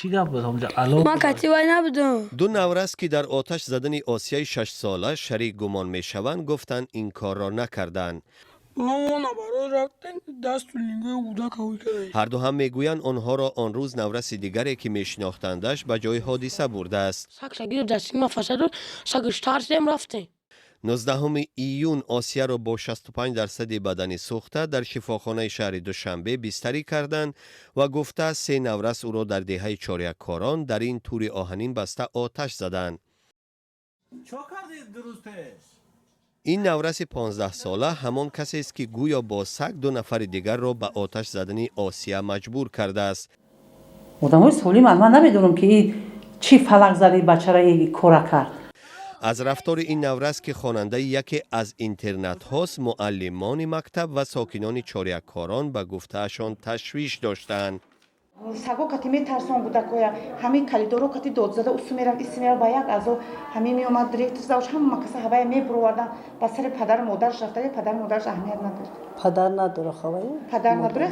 چی گپ بود همونجا علاق من کتی وای نبودم. دو نورس که در آتش زدن آسیای 6 ساله شریک گمان می شوند گفتند این کار را نکردند. مامان برای رفتن دست تو لینگوی بوده کوی کرده. هر دو هم میگویند آنها را آن روز نورس دیگری که میشناختندش به جای حادثه برده است. سگ شگیر دستی ما فساد سگش ترسیم رفتیم. 19 ایون آسیا را با 65% بدن سوخته در شفاخانه شهر دوشنبه بستری کردند و گفته 3 نورس او را در دهه چاریکاران در این تور آهنین بسته آتش زدند. چه کردید درستش؟ این نورس 15 ساله همان کسی است که گویا با سگ 2 نفر دیگر را به آتش زدن آسیا مجبور کرده است. آدمای سالم من نمیدونم که این چی فلک زدی بچه را یک کار کرد. از رفتار این نورس که خواننده یکی از اینترنت هاست معلمان مکتب و ساکنان چاریکاران به گفتهشان تشویش داشتند. سگو کتی می ترسان بوده که همین کلیدارو کتی داد زده اصو میرم ایسی میرم با یک ازو همین می اومد دیرکتر زدوش هم مکسه هوای می بروردن با سر پدر مادرش رفته پدر مادرش اهمیت نداره. پدر نداره خواه؟ پدر نداره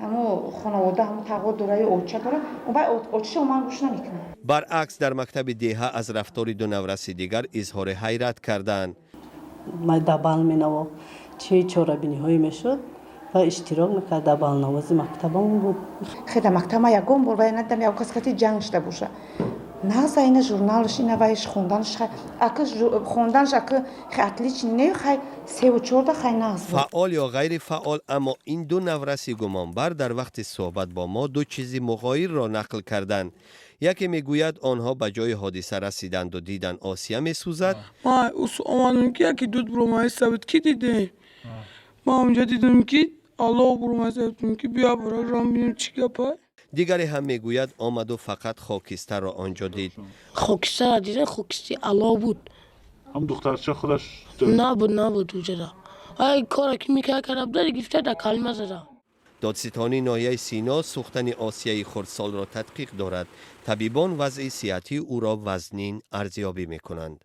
همو خانواده همو تقوی داره اوچه داره اون باید اوچه من گوش نمیکنه. برعکس در مکتب دیها از رفتار 2 نورس دیگر اظهار حیرت کردند. من دبل می نوا چه چاربینی هایی می شد و اشتراک میکرد دبل نوازی مکتبمون بود. خیلی مکتب ما یکم بر باید ندم یا کس کتی جنگ شده باشه. نه این ژورنالش این وایش خوندنش خوندنش خیلی چی نه خیلی 3 و 4 خیلی ناز بود. فعال یا غیر فعال اما این 2 نورس گمانبر در وقت صحبت با ما 2 چیز مغایر را نقل کردند. یکی میگوید آنها به جای حادثه رسیدند و دیدن آسیا میسوزد. ما اومدم که یکی دود برو ثابت کی دیده. ما اونجا دیدم که الله برو ثابت که بیا برو رام ببینیم چی گپه. دیگری هم میگوید آمد و فقط خاکستر را آنجا دید. خاکستر دیدن خاکستر الله بود. هم دخترچه خودش نبود اونجا. ای کار که میکرد در گفته در کلمه زده. دادستانی ناحیه سینا سوختن آسیای خردسال را تدقیق دارد. طبیبان وضع صحتی او را وزنین ارزیابی میکنند.